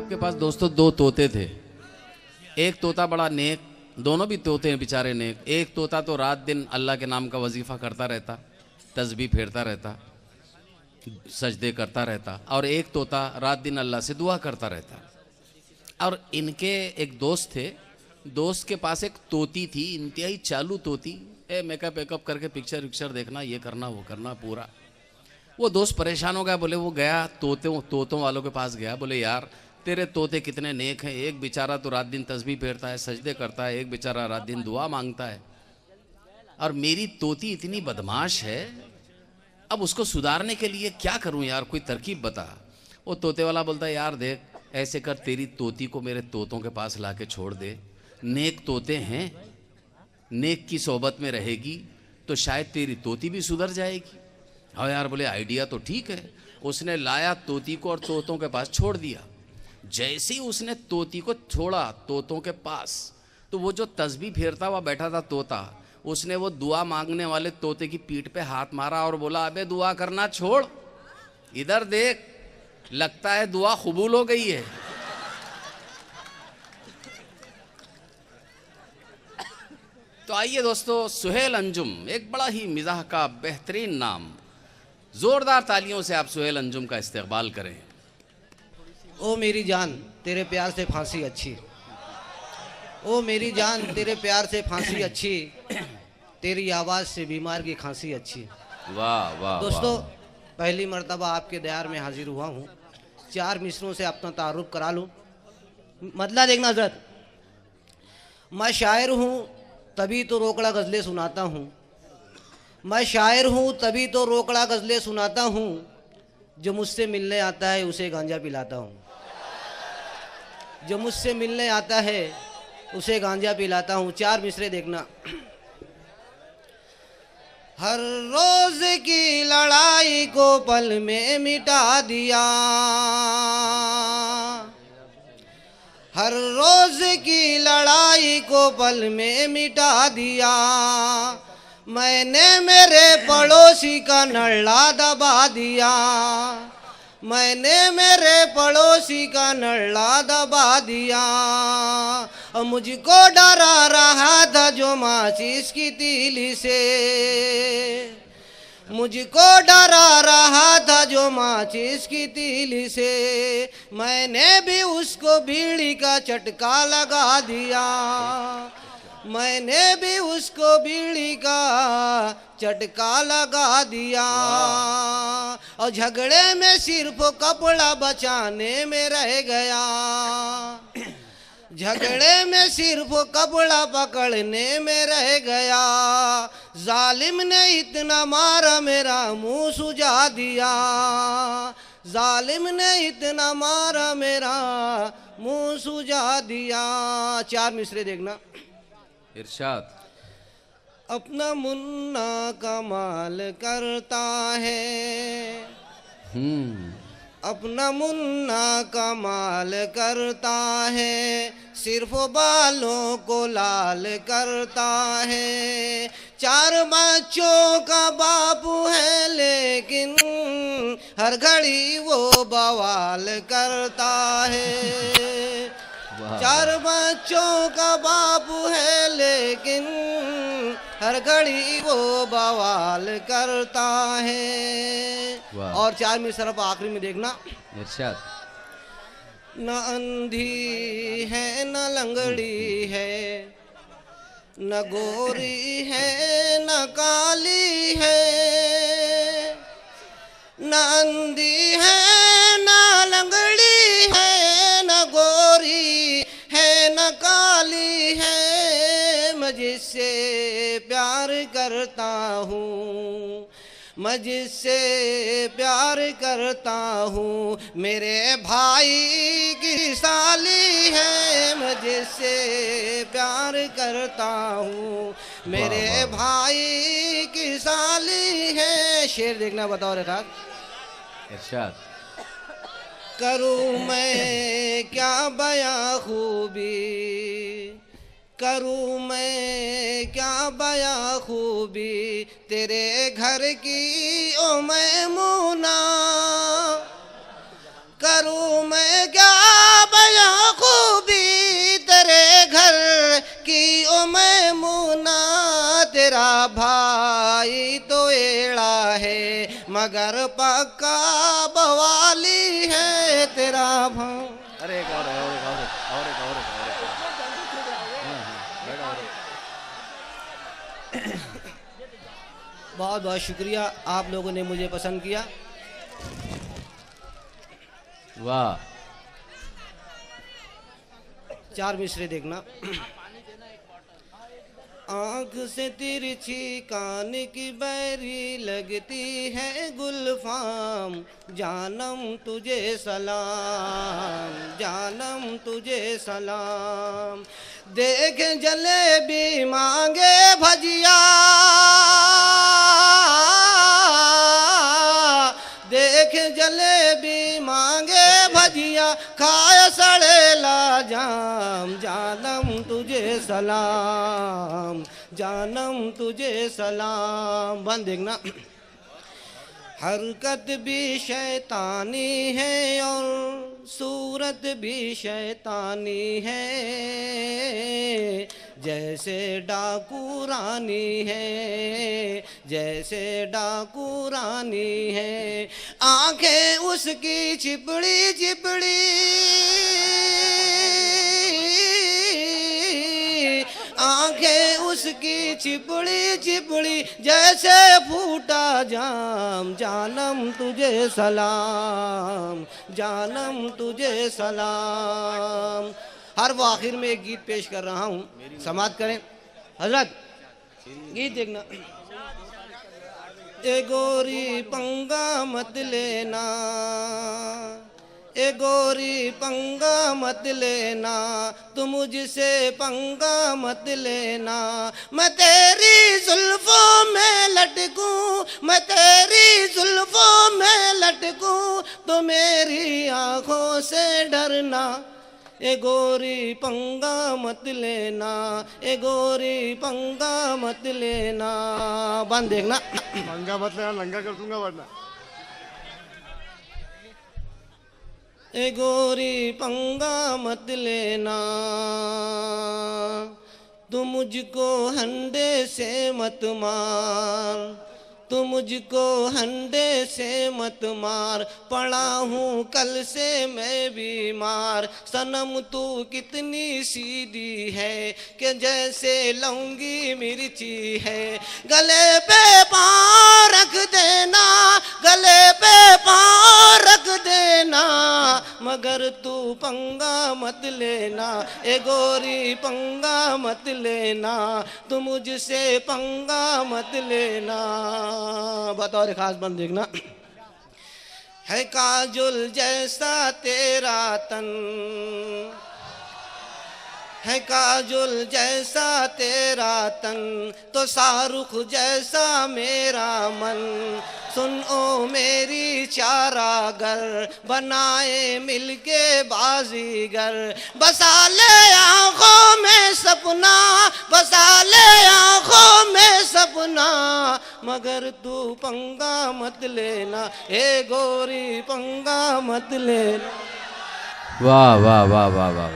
आपके पास दोस्तों दो तोते थे। एक तोता बड़ा नेक, दोनों भी तोते हैं बेचारे नेक। एक तोता तो रात दिन अल्लाह के नाम का वजीफा करता रहता, तस्बीह फेरता रहता, सजदे करता रहता, और एक तोता रात दिन अल्लाह से दुआ करता रहता। और इनके एक दोस्त थे, दोस्त के पास एक तोती थी, इंतहाई चालू तोती। मेकअप वेकअप करके पिक्चर विक्चर देखना, ये करना वो करना पूरा। वो दोस्त परेशान हो गया, बोले वो गया तोतों वालों के पास गया, बोले यार तेरे तोते कितने नेक हैं, एक बेचारा तो रात दिन तस्बीह फेरता है, सजदे करता है, एक बेचारा रात दिन दुआ मांगता है, और मेरी तोती इतनी बदमाश है, अब उसको सुधारने के लिए क्या करूं यार, कोई तरकीब बता। वो तोते वाला बोलता है यार देख, ऐसे कर तेरी तोती को मेरे तोतों के पास ला के छोड़ दे, नेक तोते हैं, नेक की सोबत में रहेगी तो शायद तेरी तोती भी सुधर जाएगी। हाँ यार, बोले आइडिया तो ठीक है। उसने लाया तोती को और तोतों के पास छोड़ दिया। जैसे ही उसने तोती को छोड़ा तोतों के पास, तो वो जो तस्बीह फेरता हुआ बैठा था तोता, उसने वो दुआ मांगने वाले तोते की पीठ पे हाथ मारा और बोला अबे दुआ करना छोड़, इधर देख, लगता है दुआ कबूल हो गई है। तो आइए दोस्तों, सुहेल अंजुम, एक बड़ा ही मिजाह का बेहतरीन नाम, जोरदार तालियों से आप सुहेल अंजुम का इस्तकबाल करें। ओ मेरी जान तेरे प्यार से फांसी अच्छी, ओ मेरी जान तेरे प्यार से फांसी अच्छी, तेरी आवाज़ से बीमार की खांसी अच्छी। वाह वाह दोस्तों, पहली मर्तबा आपके दयार में हाजिर हुआ हूँ। 4 मिसरों से अपना तारुफ करा लूँ। मतलब देखना हज़रत, मैं शायर हूँ तभी तो रोकड़ा गज़लें सुनाता हूँ, मैं शायर हूँ तभी तो रोकड़ा गज़लें सुनाता हूँ, जो मुझसे मिलने आता है उसे गांजा पिलाता हूँ, जो मुझसे मिलने आता है उसे गांजा पिलाता हूँ। 4 मिसरे देखना। हर रोज की लड़ाई को पल में मिटा दिया, हर रोज की लड़ाई को पल में मिटा दिया, मैंने मेरे पड़ोसी का नल्ला दबा दिया, मैंने मेरे पड़ोसी का नल्ला दबा दिया, और मुझको डरा रहा था जो माचिस की तीली से, मुझको डरा रहा था जो माचिस की तीली से, मैंने भी उसको बीड़ी का चटका लगा दिया, मैंने भी उसको बीड़ी का चटका लगा दिया, और झगड़े में सिर्फ कपड़ा बचाने में रह गया, झगड़े में सिर्फ कपड़ा पकड़ने में रह गया, जालिम ने इतना मारा मेरा मुंह सुझा दिया, जालिम ने इतना मारा मेरा मुंह सुझा दिया। 4 मिसरे देखना। इरशाद। अपना मुन्ना कमाल करता है, अपना मुन्ना कमाल करता है, सिर्फ बालों को लाल करता है, 4 बच्चों का बापू है लेकिन हर घड़ी वो बवाल करता है, 4 बच्चों का बापू है लेकिन हर घड़ी वो बवाल करता है। और 4 में सिर्फ आखिरी में देखना। इरशाद। न अंधी है न लंगड़ी है, न गोरी है न काली है, न अंधी है न लंगड़ी है, न गोरी है न काली है, मैं जिससे प्यार करता हूँ, मैं जिससे प्यार करता हूँ, मेरे भाई की साली है, मैं जिससे प्यार करता हूँ, मेरे भाई की साली है। शेर देखना, बताओ रेखा। इरशाद। करूँ मैं क्या बयां खूबी, करूँ मैं क्या बयां खूबी, तेरे घर की ओ मैमूना, करूँ मैं क्या या खूबी तेरे घर की ओ मैमूना, तेरा भाई तो एड़ा है मगर पक्का बवाली है तेरा भाई। अरे एक और है, और एक और है, और एक और है, और एक और है। हाँ, हाँ, बैठो, और एक। बहुत बहुत शुक्रिया, आप लोगों ने मुझे पसंद किया। वाह। 4 मिसरे देखना। आँख से तिरछी कान की बैरी लगती है गुलफाम, जानम तुझे सलाम, जानम तुझे सलाम। देख जलेबी मांगे भजिया, देख जलेबी मांगे भजिया, खाए सड़ेला जाम, जानम तुझे सलाम, जानम तुझे सलाम। बंद देखना। हरकत भी शैतानी है और सूरत भी शैतानी है, जैसे डाकू रानी है, जैसे डाकू रानी है। आंखें उसकी चिपड़ी चिपड़ी, आंखें उसकी चिपड़ी चिपड़ी, जैसे फूटा जाम, जानम तुझे सलाम, जानम तुझे सलाम। हर वो आखिर में एक गीत पेश कर रहा हूँ, समाप्त करें। हजरत गीत देखना। ए गोरी पंगा मत लेना, ए गोरी पंगा मत लेना, तू मुझसे पंगा मत लेना। मैं तेरी जुल्फों में लटकूं, मैं तेरी जुल्फों में लटकूं, तो मेरी आंखों से डरना। ए गोरी पंगा मत लेना, ए गोरी पंगा मत लेना। बंद देखना। पंगा मत लेना, लंगा कर दूंगा वरना। ए गोरी पंगा मत लेना, तू मुझको हंडे से मत मार, तू मुझको हंडे से मत मार। पड़ा हूँ कल से मैं बीमार, सनम तू कितनी सीधी है कि जैसे लौंगी मिर्ची है। गले पे पाँव रख देना, गले पे पाँव रख देना, मगर तू पंगा मत लेना। ए गोरी पंगा मत लेना, तू मुझसे पंगा मत लेना। बतौर खास बंद देखना। है काजुल जैसा तेरा तन, है काजुल जैसा तेरा तन, तो शाहरुख जैसा मेरा मन। सुन ओ मेरी चारागर, बनाए मिलके बाजीगर। बसा ले आँखों में सपना, बसा ले आँखों में सपना, मगर तू पंगा मत लेना। हे गोरी पंगा मत लेना। वाह वाह वाह वाह वाह।